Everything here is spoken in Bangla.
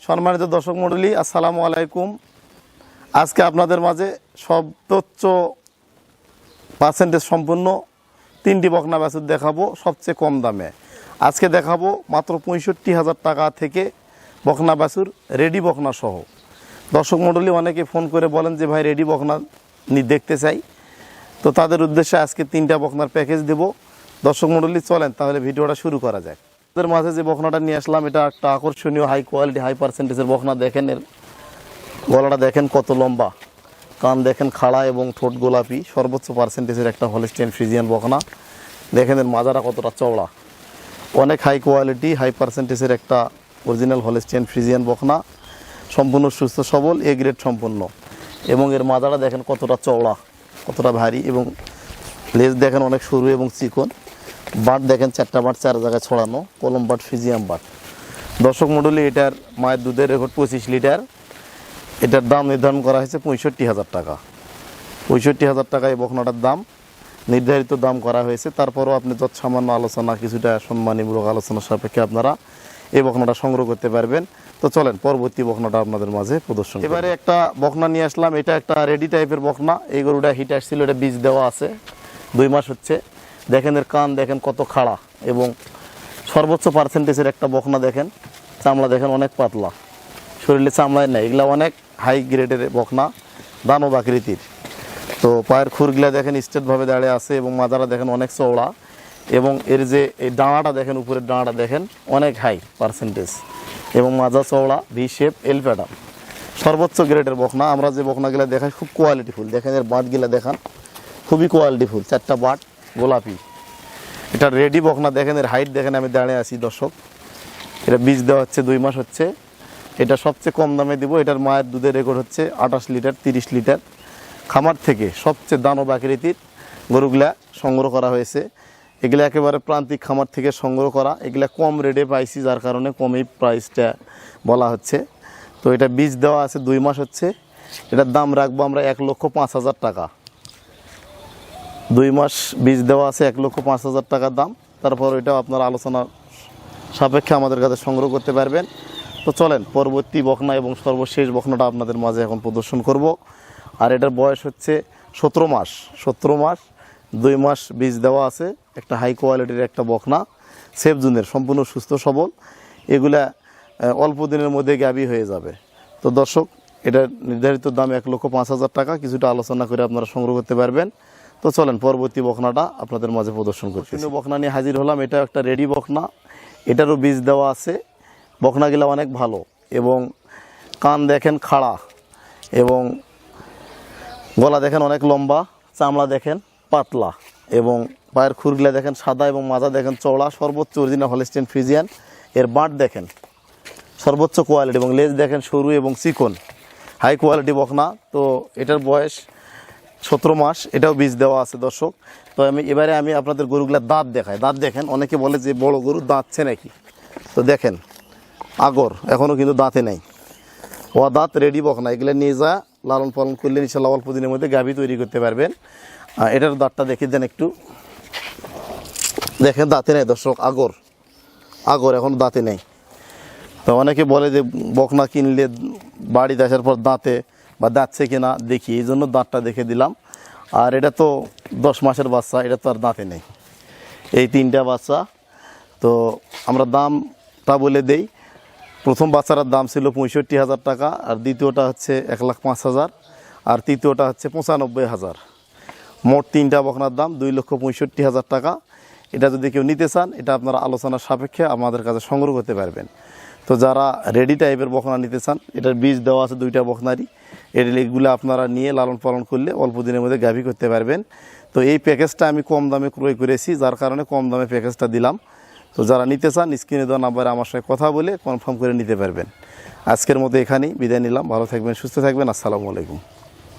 সম্মানিত দর্শক মণ্ডলী, আসসালামু আলাইকুম। আজকে আপনাদের মাঝে সর্বোচ্চ পার্সেন্টেজ সম্পূর্ণ 3টি বকনা বাছুর দেখাবো সবচেয়ে কম দামে। আজকে দেখাবো মাত্র 65,000 টাকা থেকে বকনা বাছুর রেডি বকনা সহ। দর্শক মণ্ডলী অনেকে ফোন করে বলেন যে ভাই রেডি বকনা দেখতে চাই, তো তাদের উদ্দেশ্যে আজকে 3টা বকনার প্যাকেজ দেব। দর্শক মণ্ডলী চলেন তাহলে ভিডিওটা শুরু করা যায়। এর মাঝে যে বকনাটা নিয়ে আসলাম এটা একটা আকর্ষণীয় হাই কোয়ালিটি হাই পার্সেন্টেজের বকনা। দেখেন এর গলাটা দেখেন কত লম্বা, কান দেখেন খাড়া এবং ঠোঁট গোলাপি, সর্বোচ্চ পার্সেন্টেজের একটা হলস্টাইন ফ্রিজিয়ান বকনা। দেখেন এর মাজাটা কতটা চওড়া, অনেক হাই কোয়ালিটি হাই পার্সেন্টেজের একটা অরিজিনাল হলস্টাইন ফ্রিজিয়ান বকনা, সম্পূর্ণ সুস্থ সবল এ গ্রেড সম্পূর্ণ। এবং এর মাজাটা দেখেন কতটা চওড়া, কতটা ভারী, এবং লেজ দেখেন অনেক সরু এবং চিকন। বাট দেখেন 4টা বাট 4 জায়গায় ছড়ানো, কলম বাট ফিজিয়াম বাট। দর্শক মণ্ডলী এটার মায়ের দুধের রেকর্ড 25 লিটার। এটার দাম নির্ধারণ করা হয়েছে 65,000 টাকা। 65,000 টাকা এই বকনাটার দাম নির্ধারিত দাম করা হয়েছে। তারপরও আপনি যত সামান্য আলোচনা, কিছুটা সম্মানীমূলক আলোচনার সাপেক্ষে আপনারা এই বকনাটা সংগ্রহ করতে পারবেন। তো চলেন পরবর্তী বকনাটা আপনাদের মাঝে প্রদর্শন। এবারে একটা বকনা নিয়ে আসলাম, এটা একটা রেডি টাইপের বকনা। এই গরুটা হিট আসছিল, এটা বীজ দেওয়া আছে, 2 মাস হচ্ছে। দেখেন এর কান দেখেন কত খাড়া এবং সর্বোচ্চ পার্সেন্টেজের একটা বকনা। দেখেন চামড়া দেখেন অনেক পাতলা, শরীরে চামড়ায় নেই, এগুলা অনেক হাই গ্রেডের বকনা, দানব আকৃতির। তো পায়ের খুরগুলা দেখেন স্ট্রেটভাবে দাঁড়িয়ে আছে এবং মাজারা দেখেন অনেক চওড়া, এবং এর যে এই ডানাটা দেখেন, উপরের ডানাটা দেখেন অনেক হাই পার্সেন্টেজ, এবং মাজা চওড়া, ভি শেপ, এল প্যাটার্ন, সর্বোচ্চ গ্রেডের বকনা। আমরা যে বকনাগুলা দেখাই খুব কোয়ালিটিফুল। দেখেন এর বাঁটগুলা দেখান খুবই কোয়ালিটিফুল, 4টা বাট গোলাপি। এটা রেডি বকনা। দেখেন এর হাইট দেখেন, আমি দাঁড়িয়ে আছি দর্শক। এটা বীজ দেওয়া হচ্ছে, 2 মাস হচ্ছে। এটা সবচেয়ে কম দামে দিব। এটার মায়ের দুধের রেকর্ড হচ্ছে 28 লিটার 30 লিটার। খামার থেকে সবচেয়ে দানব আকৃতির গরুগুলা সংগ্রহ করা হয়েছে। এগুলা একেবারে প্রান্তিক খামার থেকে সংগ্রহ করা। এগুলা কম রেটে পাইছি, যার কারণে কমই প্রাইসটা বলা হচ্ছে। তো এটা বীজ দেওয়া আছে, 2 মাস হচ্ছে। এটার দাম রাখবো আমরা 1,05,000 টাকা। 2 মাস বীজ দেওয়া আছে, 1,05,000 টাকার দাম। তারপর এটাও আপনারা আলোচনা সাপেক্ষে আমাদের কাছে সংগ্রহ করতে পারবেন। তো চলেন পরবর্তী বকনা এবং সর্বশেষ বকনাটা আপনাদের মাঝে এখন প্রদর্শন করব। আর এটার বয়স হচ্ছে 17 মাস। 17 মাস 2 মাস বীজ দেওয়া আছে, একটা হাই কোয়ালিটির একটা বকনা, সেফ জুনের, সম্পূর্ণ সুস্থ সবল। এগুলা অল্প দিনের মধ্যে গাভী হয়ে যাবে। তো দর্শক এটার নির্ধারিত দাম 1,05,000 টাকা। কিছুটা আলোচনা করে আপনারা সংগ্রহ করতে পারবেন। তো চলেন পরবর্তী বকনাটা আপনাদের মাঝে প্রদর্শন করছি। বকনা নিয়ে হাজির হলাম। এটা একটা রেডি বকনা, এটারও বীজ দেওয়া আছে। বকনাগুলা অনেক ভালো, এবং কান দেখেন খাড়া, এবং গলা দেখেন অনেক লম্বা, চামড়া দেখেন পাতলা, এবং পায়ের খুরগুলা দেখেন সাদা, এবং মাজা দেখেন চওড়া, সর্বোচ্চ অরিজিনাল হলস্টাইন ফ্রিজিয়ান। এর বাঁট দেখেন সর্বোচ্চ কোয়ালিটি, এবং লেজ দেখেন সরু এবং চিকন, হাই কোয়ালিটি বকনা। তো এটার বয়স 17 মাস। এটাও বীজ দেওয়া আছে দর্শক। তো এবারে আমি আপনাদের গরুগুলার দাঁত দেখাই। দাঁত দেখেন, অনেকে বলে যে বড় গরু দাঁতছে নাকি। তো দেখেন আগর এখনও কিন্তু দাঁতে নেই, ও দাঁত রেডি বকনা। এগুলো নিয়ে যা লালন পালন করলে ইনশাল্লাহ অল্প দিনের মধ্যে গাভী তৈরি করতে পারবেন। এটার দাঁতটা দেখে দেন একটু, দেখেন দাঁতে নেই দর্শক, আগর এখন দাঁতে নেই। তো অনেকে বলে যে বকনা কিনলে বাড়িতে আসার পর দাঁতে বা দাঁতছে কিনা দেখি, এই জন্য দাঁতটা দেখে দিলাম। আর এটা তো 10 মাসের বাচ্চা, এটা তো আর দাঁতে নেই। এই 3টা বাচ্চা। তো আমরা দামটা বলে দেই। প্রথম বাচ্চাটার দাম ছিল 65,000 টাকা, আর দ্বিতীয়টা হচ্ছে 1,05,000, আর তৃতীয়টা হচ্ছে 95,000। মোট 3টা বকনার দাম 2,65,000 টাকা। এটা যদি কেউ নিতে চান, এটা আপনারা আলোচনার সাপেক্ষে আমাদের কাছে সংগ্রহ করতে পারবেন। তো যারা রেডি টাইপের বকনা নিতে চান, এটার বীজ দেওয়া আছে 2টা বকনারই। এগুলো আপনারা নিয়ে লালন পালন করলে অল্প দিনের মধ্যে গাভী করতে পারবেন। তো এই প্যাকেজটা আমি কম দামে ক্রয় করেছি, যার কারণে কম দামে প্যাকেজটা দিলাম। তো যারা নিতে চান স্ক্রিনে দেওয়া নাম্বারে আমার সঙ্গে কথা বলে কনফার্ম করে নিতে পারবেন। আজকের মতো এখানেই বিদায় নিলাম। ভালো থাকবেন, সুস্থ থাকবেন। আসসালামু আলাইকুম।